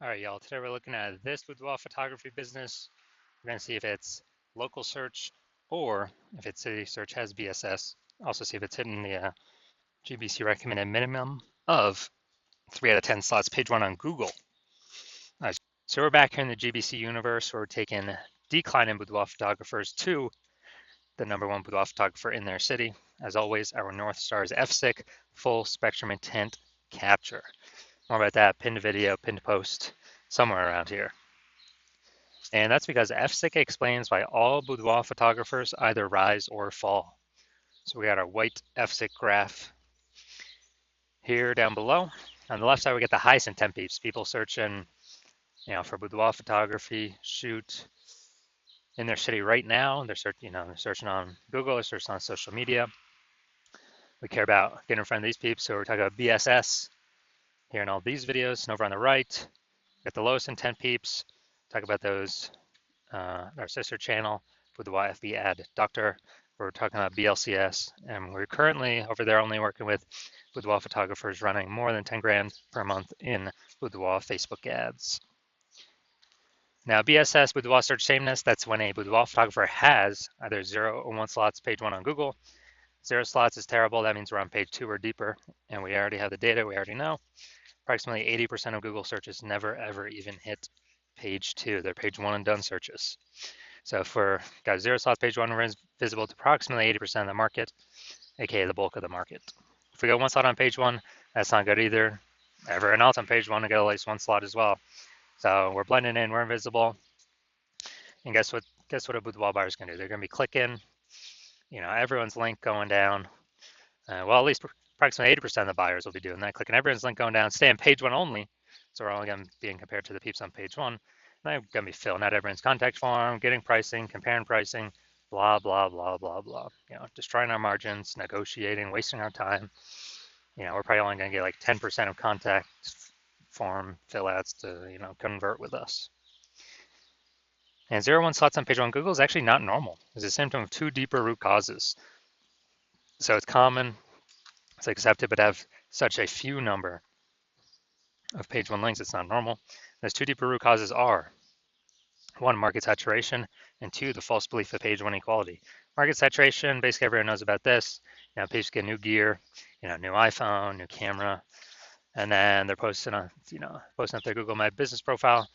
All right, y'all. Today we're looking at this boudoir photography business. We're going to see if it's local search or if its city search has BSS. Also see if it's hitting the GBC recommended minimum of 3 out of 10 slots, page 1 on Google. All right, so we're back here in the GBC universe where we're taking declining boudoir photographers to the #1 boudoir photographer in their city. As always, our North Star is FSIC, full spectrum intent capture. More about that, pinned video, pinned post, somewhere around here. And that's because FSIC explains why all boudoir photographers either rise or fall. So we got our white FSIC graph here down below. On the left side, we get the highest intent peeps, people searching, for boudoir photography, shoot in their city right now. They're searching on Google, they're searching on social media. We care about getting in front of these peeps, so we're talking about BSS here in all these videos. And over on the right, got the lowest intent peeps. Talk about those, our sister channel with the YFB ad doctor. We're talking about BLCS, and we're currently over there only working with boudoir photographers running more than 10 grand per month in boudoir Facebook ads. Now, BSS, boudoir search sameness, that's when a boudoir photographer has either 0 or 1 slots, page 1 on Google. 0 slots is terrible. That means we're on page 2 or deeper, and we already have the data. We already know. Approximately 80% of Google searches never, ever even hit page 2. They're page 1 and done searches. So if we're got 0 slots, page 1 is visible to approximately 80% of the market, aka the bulk of the market. If we go 1 slot on page 1, that's not good either. Everyone else on page 1 to get at least 1 slot as well. So we're blending in, we're invisible. And guess what a boudoir buyer is going to do? They're going to be clicking, everyone's link going down. Well, at least approximately 80% of the buyers will be doing that, clicking everyone's link going down, stay on page 1 only. So we're only going to be being compared to the peeps on page 1. And they're going to be filling out everyone's contact form, getting pricing, comparing pricing, blah, blah, blah, blah, blah. Destroying our margins, negotiating, wasting our time. We're probably only going to get like 10% of contact form fill outs to, convert with us. And 0-1 slots on page 1 Google is actually not normal. It's a symptom of 2 deeper root causes. So it's common, it's accepted, but have such a few number of page 1 links, it's not normal. Those 2 deeper root causes are 1, market saturation, and 2, the false belief of page 1 equality. Market saturation, basically everyone knows about this. Pages get new gear, new iPhone, new camera, and then they're posting up their Google My Business profile,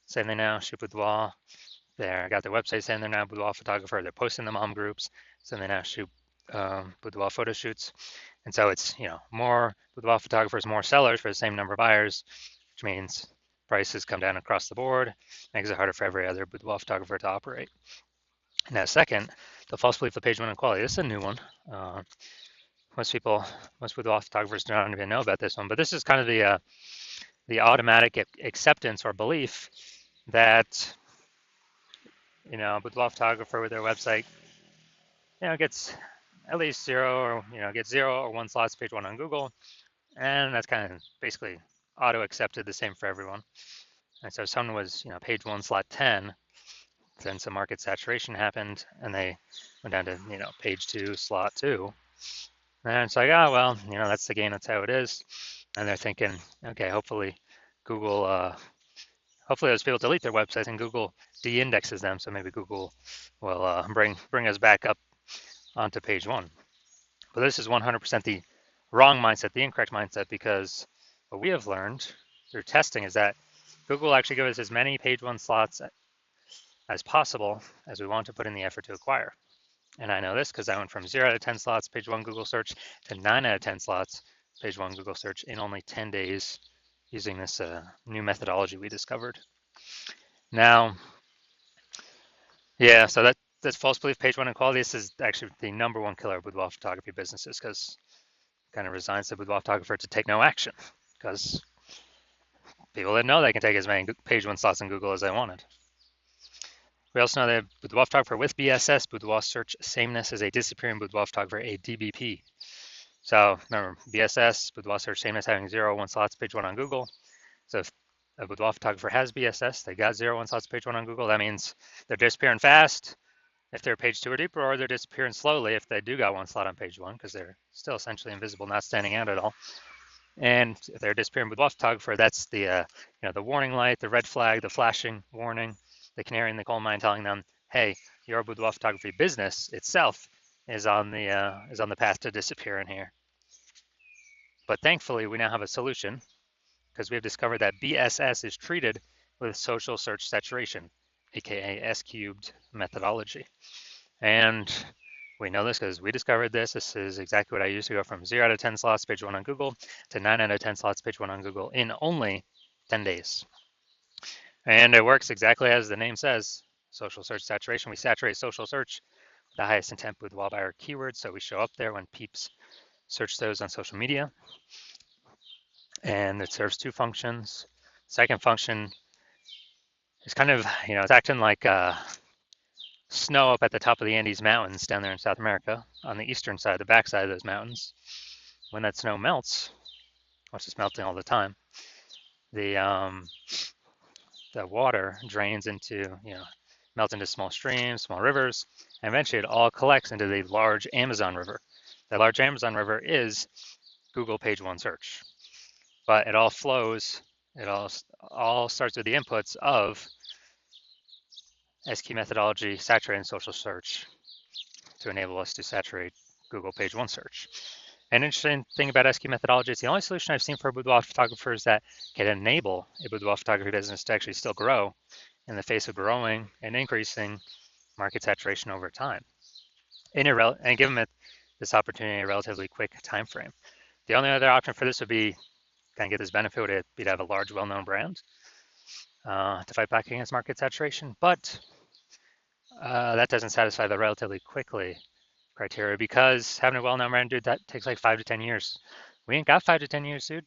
saying they now shoot boudoir. They got their website saying they're now boudoir photographer. They're posting them on groups, saying they now shoot boudoir photo shoots. And so it's, more boudoir photographers, more sellers for the same number of buyers, which means prices come down across the board, makes it harder for every other boudoir photographer to operate. Now, second, the false belief of page 1 equality. This is a new one. Most boudoir photographers don't even know about this one, but this is kind of the automatic acceptance or belief that a boudoir photographer with their website, gets at least 0 or gets 0 or 1 slots page 1 on Google, and that's kind of basically auto accepted, the same for everyone. And so if someone was page 1 slot 10, then some market saturation happened, and they went down to page 2 slot 2, and it's like, oh well, that's the game, that's how it is. And they're thinking, okay, hopefully Google. Hopefully those people delete their websites and Google de-indexes them, so maybe Google will bring us back up onto page 1. But this is 100% the wrong mindset, the incorrect mindset, because what we have learned through testing is that Google will actually give us as many page 1 slots as possible as we want to put in the effort to acquire. And I know this because I went from 0 out of 10 slots page 1 Google search to 9 out of 10 slots page 1 Google search in only 10 days using this new methodology we discovered. Now, yeah, so that's false belief page 1 equality. This is actually the #1 killer of boudoir photography businesses, because it kind of resigns the boudoir photographer to take no action, because people didn't know they can take as many page 1 slots in Google as they wanted. We also know that boudoir photographer with BSS, boudoir search sameness, is a disappearing boudoir photographer, a DBP. So remember, BSS, boudoir search sameness, having 0 or 1 slots page 1 on Google. So if a boudoir photographer has BSS, they got 0 or 1 slots page 1 on Google, that means they're disappearing fast if they're page 2 or deeper, or they're disappearing slowly if they do got 1 slot on page 1, because they're still essentially invisible, not standing out at all. And if they're disappearing boudoir photographer, that's the the warning light, the red flag, the flashing warning, the canary in the coal mine telling them, hey, your boudoir photography business itself is on the path to disappear in here. But thankfully, we now have a solution because we have discovered that BSS is treated with social search saturation, aka S cubed methodology. And we know this because we discovered this. This is exactly what I used to go from 0 out of 10 slots, page 1 on Google, to 9 out of 10 slots, page 1 on Google in only 10 days. And it works exactly as the name says, social search saturation. We saturate social search with the highest intent boudoir buyer keywords, so we show up there when peeps search those on social media. And it serves two functions. Second function is kind of, it's acting like snow up at the top of the Andes Mountains down there in South America on the eastern side, the backside of those mountains. When that snow melts, which is melting all the time, the water drains into, melts into small streams, small rivers, and eventually it all collects into the large Amazon River. The large Amazon River is Google page one search, but it all flows, it all starts with the inputs of SQ methodology, saturating social search to enable us to saturate Google page one search. An interesting thing about SQ methodology, it's the only solution I've seen for boudoir photographers that can enable a boudoir photography business to actually still grow in the face of growing and increasing market saturation over time, and give them this opportunity in a relatively quick time frame. The only other option for this would be kind of get this benefit would be to have a large, well-known brand to fight back against market saturation, but that doesn't satisfy the relatively quickly criteria because having a well-known brand, dude, that takes like 5 to 10 years. We ain't got 5 to 10 years, dude.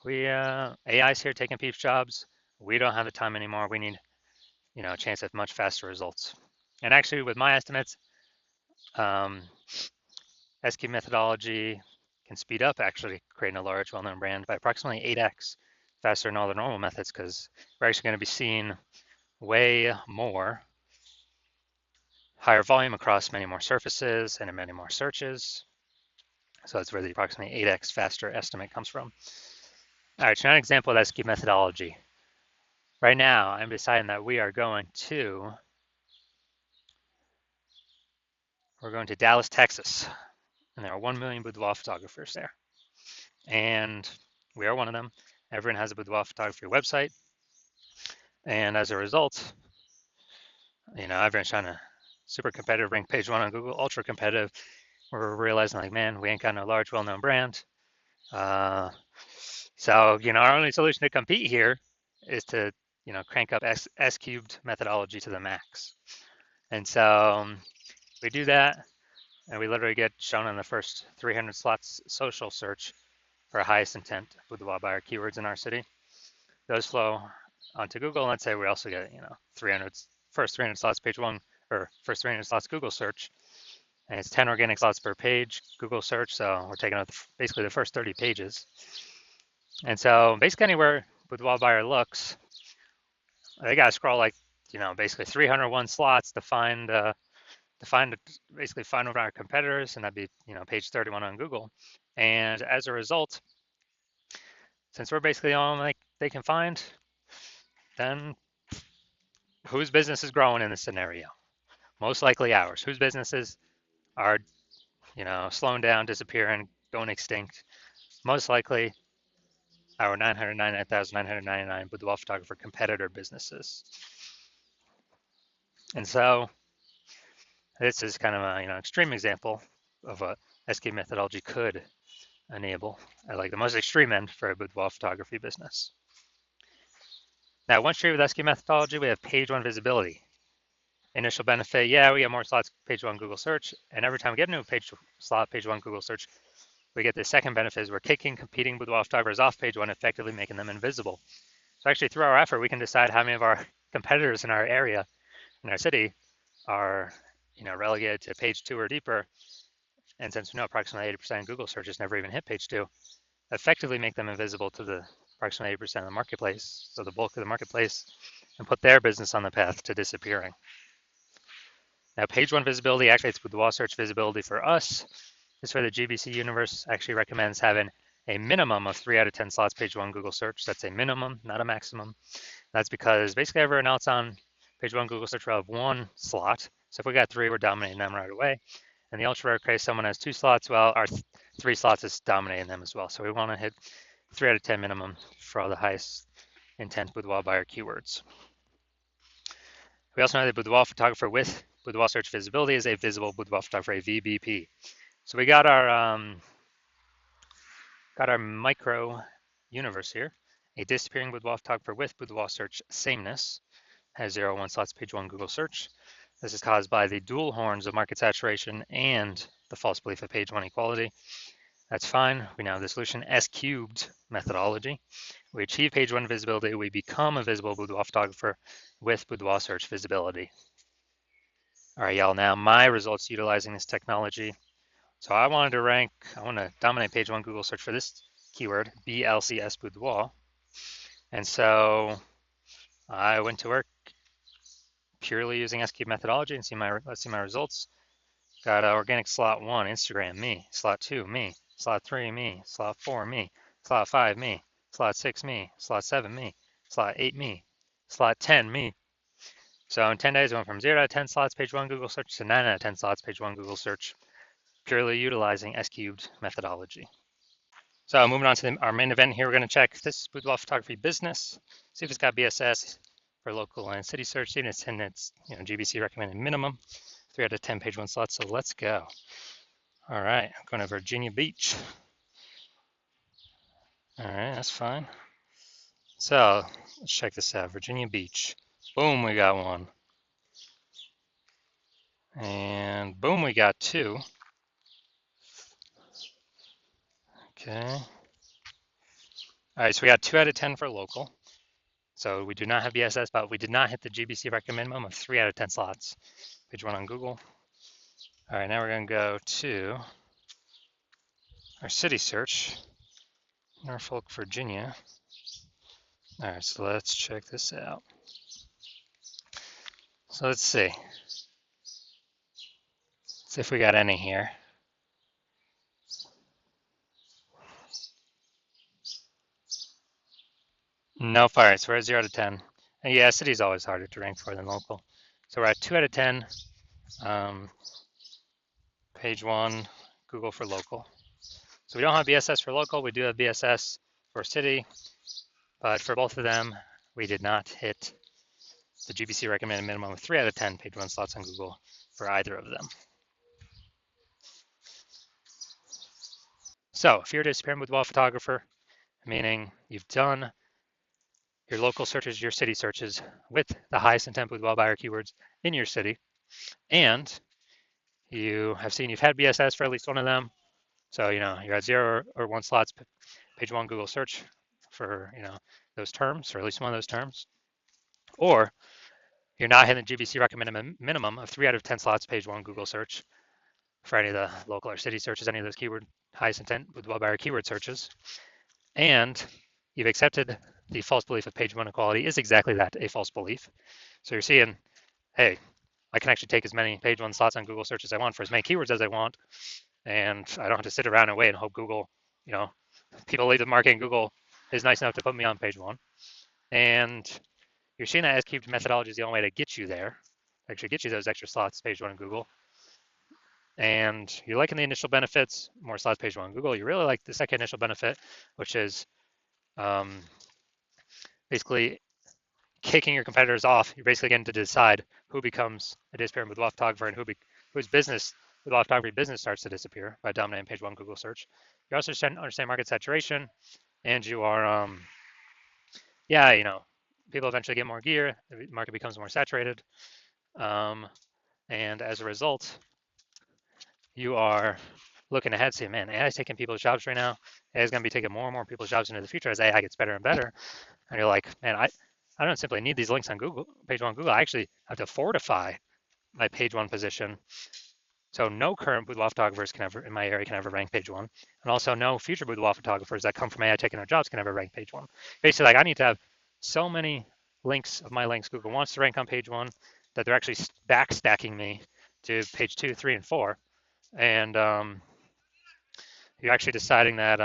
AI's here taking people's jobs. We don't have the time anymore. We need, a chance at much faster results. And actually, with my estimates, SQ methodology can speed up actually creating a large, well-known brand by approximately 8x faster than all the normal methods because we're actually going to be seeing way more higher volume across many more surfaces and in many more searches. So that's where the approximately 8x faster estimate comes from. All right, so now an example of SQ methodology. Right now, I'm deciding that we're going to Dallas, Texas, and there are 1 million boudoir photographers there. And we are one of them. Everyone has a boudoir photography website. And as a result, everyone's trying to super competitive, rank page one on Google, ultra competitive. We're realizing like, man, we ain't got no large, well-known brand. So, our only solution to compete here is to, crank up S cubed methodology to the max. And so we do that, and we literally get shown in the first 300 slots social search for highest intent boudoir buyer keywords in our city. Those flow onto Google. And let's say we also get, first 300 slots page one, or first 300 slots Google search. And it's 10 organic slots per page Google search. So we're taking out basically the first 30 pages. And so basically anywhere boudoir buyer looks, they got to scroll like, basically 301 slots to find basically find one of our competitors, and that'd be, page 31 on Google. And as a result, since we're basically all like they can find, then whose business is growing in this scenario? Most likely ours. Whose businesses are, slowing down, disappearing, going extinct? Most likely our 999,999 boudoir photographer competitor businesses. And so this is kind of an extreme example of what SQ methodology could enable at like the most extreme end for a boudoir photography business. Now, once you're with SQ methodology, we have page one visibility. Initial benefit, yeah, we get more slots page one Google search, and every time we get a new page one Google search, we get the second benefit is we're kicking competing boudoir photographers off page one, effectively making them invisible. So actually, through our effort, we can decide how many of our competitors in our area, in our city, are relegated to page two or deeper. And since we know approximately 80% of Google searches never even hit page two, effectively make them invisible to the approximately 80% of the marketplace, so the bulk of the marketplace, and put their business on the path to disappearing. Now, page one visibility activates boudoir search visibility for us. This is where the GBC universe actually recommends having a minimum of 3 out of 10 slots page one Google search. That's a minimum, not a maximum. That's because basically everyone else on page one Google search will have 1 slot. So if we got 3, we're dominating them right away. And the ultra rare case, someone has 2 slots, well, our 3 slots is dominating them as well. So we want to hit 3 out of 10 minimum for all the highest intent boudoir buyer keywords. We also know that boudoir photographer with boudoir search visibility is a visible boudoir photographer, a VBP. So we got our micro universe here. A disappearing boudoir photographer with boudoir search sameness has 0, 1 slots page one Google search. This is caused by the dual horns of market saturation and the false belief of page one equality. That's fine. We now have the solution S cubed methodology. We achieve page one visibility. We become a visible boudoir photographer with boudoir search visibility. All right, y'all. Now my results utilizing this technology. So I want to dominate page one Google search for this keyword, BLCS boudoir. And so I went to work purely using S-cube methodology and let's see my results. Got organic slot 1, Instagram, me. Slot 2, me. Slot 3, me. Slot 4, me. Slot 5, me. Slot 6, me. Slot 7, me. Slot 8, me. Slot 10, me. So in 10 days, I went from 0 out of 10 slots page one Google search to 9 out of 10 slots page one Google search, purely utilizing S-cubed methodology. So moving on to our main event here, we're going to check this boudoir photography business, see if it's got BSS for local and city search, see if it's in its GBC recommended minimum, 3 out of 10 page one slots. So let's go. All right, I'm going to Virginia Beach. All right, that's fine. So let's check this out. Virginia Beach. Boom, we got 1. And boom, we got 2. Okay. All right, so we got 2 out of 10 for local. So we do not have BSS, but we did not hit the GBC recommend minimum of 3 out of 10 slots. Page 1 on Google. All right, now we're going to go to our city search, Norfolk, Virginia. All right, so let's check this out. So let's see. Let's see if we got any here. Nope. All right, so we're at 0 out of 10. And yeah, city is always harder to rank for than local. So we're at 2 out of 10. Page 1, Google for local. So we don't have BSS for local. We do have BSS for city. But for both of them, we did not hit the GBC recommended minimum of 3 out of 10 page 1 slots on Google for either of them. So if you're a disappearing boudoir photographer, meaning you've done your local searches, your city searches with the highest intent boudoir buyer keywords in your city, and you have seen you've had BSS for at least one of them, so you're at 0 or 1 slots page 1 Google search for those terms, or at least one of those terms, or you're not hitting the GBC recommended minimum of 3 out of 10 slots page 1 Google search for any of the local or city searches, any of those keyword highest intent boudoir buyer keyword searches, and you've accepted the false belief of page 1 equality is exactly that, a false belief. So you're seeing, hey, I can actually take as many page 1 slots on Google search as I want for as many keywords as I want, and I don't have to sit around and wait and hope Google, people leave the marketing, Google is nice enough to put me on page 1. And you're seeing that S-cubed methodology is the only way to get you there, actually get you those extra slots page 1 in Google. And you're liking the initial benefits, more slots page 1 in Google. You really like the second initial benefit, which is basically kicking your competitors off. You're basically getting to decide who becomes a disappearing boudoir photographer and whose business, boudoir photography business, starts to disappear by dominating page 1 Google search. You also understand market saturation, and you are, people eventually get more gear, the market becomes more saturated, and as a result, you are looking ahead, saying, man, AI is taking people's jobs right now. AI is going to be taking more and more people's jobs into the future as AI gets better and better. And you're like, man, I don't simply need these links on Google, page 1 Google. I actually have to fortify my page 1 position. So no current boudoir photographers in my area can ever rank page 1. And also no future boudoir photographers that come from AI taking their jobs can ever rank page 1. Basically, I need to have so many links of my links Google wants to rank on page 1 that they're actually backstacking me to page 2, 3, and 4. And you're actually deciding that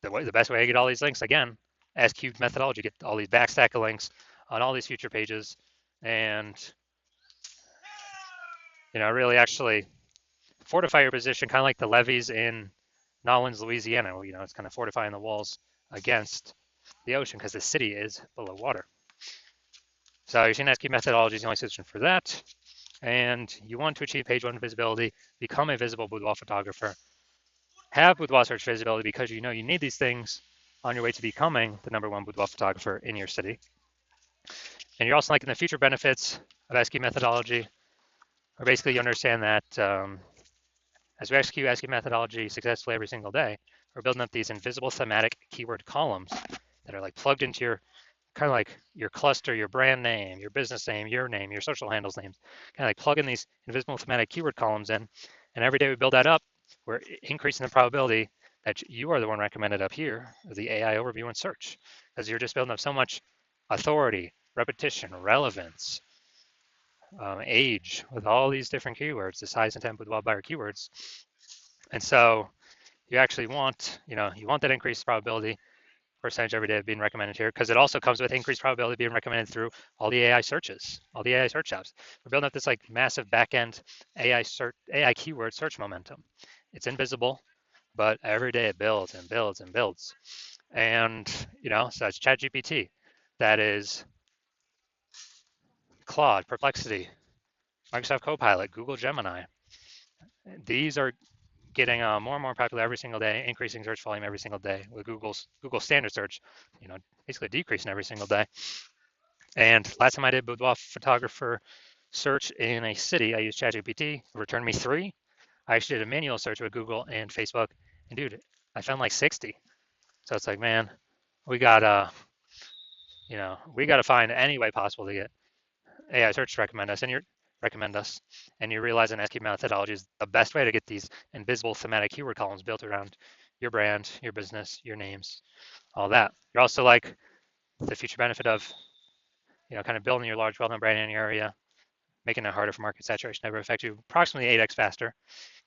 The best way to get all these links, again, S cubed methodology, get all these backstack of links on all these future pages, and really actually fortify your position, kind of like the levees in Nolens, Louisiana. It's kind of fortifying the walls against the ocean because the city is below water. So you're seeing S cubed methodology is the only solution for that. And you want to achieve page one visibility, become a visible boudoir photographer, have boudoir search visibility because you need these things on your way to becoming the #1 boudoir photographer in your city. And you're also liking the future benefits of S cubed methodology, or basically you understand that as we execute S cubed methodology successfully every single day, we're building up these invisible thematic keyword columns that are like plugged into your kind of like your cluster, your brand name, your business name, your social handles names, kind of like plugging these invisible thematic keyword columns in. And every day we build that up, we're increasing the probability that you are the one recommended up here, the AI overview and search, because you're just building up so much authority, repetition, relevance, age, with all these different keywords, the size, intent, boudoir buyer keywords. And so you actually want, you want that increased probability percentage every day of being recommended here, because it also comes with increased probability of being recommended through all the AI searches, all the AI search apps. We're building up this like massive back-end AI keyword search momentum. It's invisible, but every day it builds and builds and builds. And so that's ChatGPT, that is Claude, Perplexity, Microsoft Copilot, Google Gemini. These are getting more and more popular every single day, increasing search volume every single day, with Google standard search, basically decreasing every single day. And last time I did boudoir photographer search in a city, I used ChatGPT. It returned me 3. I actually did a manual search with Google and Facebook, and dude, I found like 60. So it's like, man, we gotta, we gotta find any way possible to get AI search to recommend us, and you're realizing S cubed methodology is the best way to get these invisible thematic keyword columns built around your brand, your business, your names, all that. You're also like the future benefit of, kind of building your large well-known brand in your area, making it harder for market saturation to ever affect you approximately 8x faster,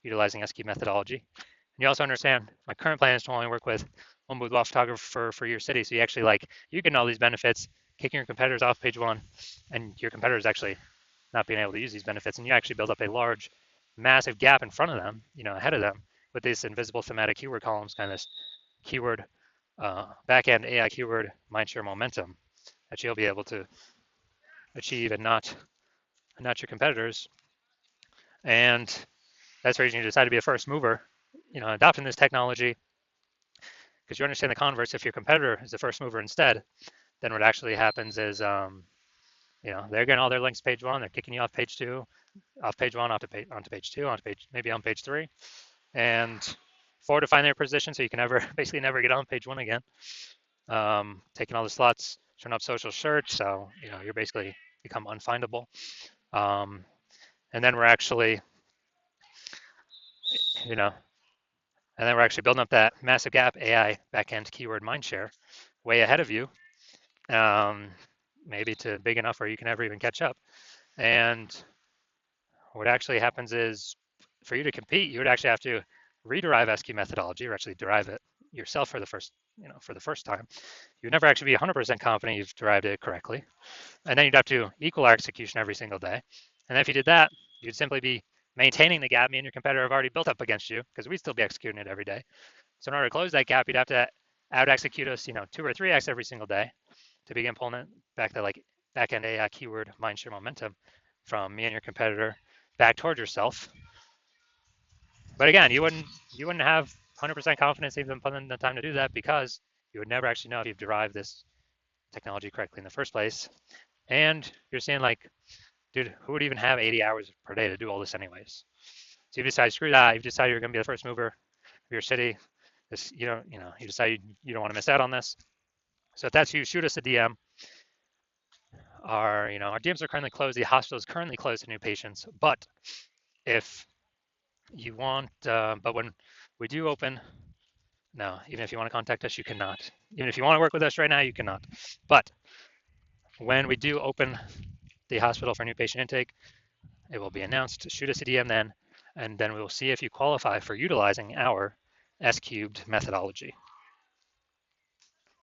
utilizing S cubed methodology. And you also understand my current plan is to only work with one boudoir photographer for your city. So you actually you get all these benefits, kicking your competitors off page one, and your competitors actually not being able to use these benefits, and you actually build up a large, massive gap in front of them, ahead of them, with these invisible thematic keyword columns, kind of this keyword back-end AI keyword mindshare momentum that you'll be able to achieve and not your competitors. And that's where you decide to be a first mover, adopting this technology, because you understand the converse. If your competitor is the first mover instead, then what actually happens is, they're getting all their links page one, they're kicking you off page two, off page one, onto page two, onto page, maybe on page three, and fortifying their position so you can basically never get on page one again. Taking all the slots, turn up social search, so you're basically become unfindable. And then we're actually, building up that massive gap AI backend keyword mindshare way ahead of you, maybe to big enough where you can never even catch up. And what actually happens is, for you to compete, you would actually have to rederive S cubed methodology, or actually derive it yourself for the first time. You'd never actually be 100% confident you've derived it correctly. And then you'd have to equal our execution every single day. And then if you did that, you'd simply be maintaining the gap me and your competitor have already built up against you, because we'd still be executing it every day. So in order to close that gap, you'd have to out execute us, 2 or 3x every single day to begin pulling it back to back-end AI keyword mindshare momentum from me and your competitor back towards yourself. But again, you wouldn't have 100% confidence even putting in the time to do that, because you would never actually know if you've derived this technology correctly in the first place. And you're saying dude, who would even have 80 hours per day to do all this anyways? So you decide, screw that. You've decided you're going to be the first mover of your city. You decide you don't want to miss out on this. So if that's you, shoot us a DM. Our DMs are currently closed. The hospital is currently closed to new patients. But if you want, but when we do open, no, even if you want to contact us, you cannot. Even if you want to work with us right now, you cannot. But when we do open the hospital for new patient intake, it will be announced. Shoot us a DM then, and then we will see if you qualify for utilizing our S cubed methodology.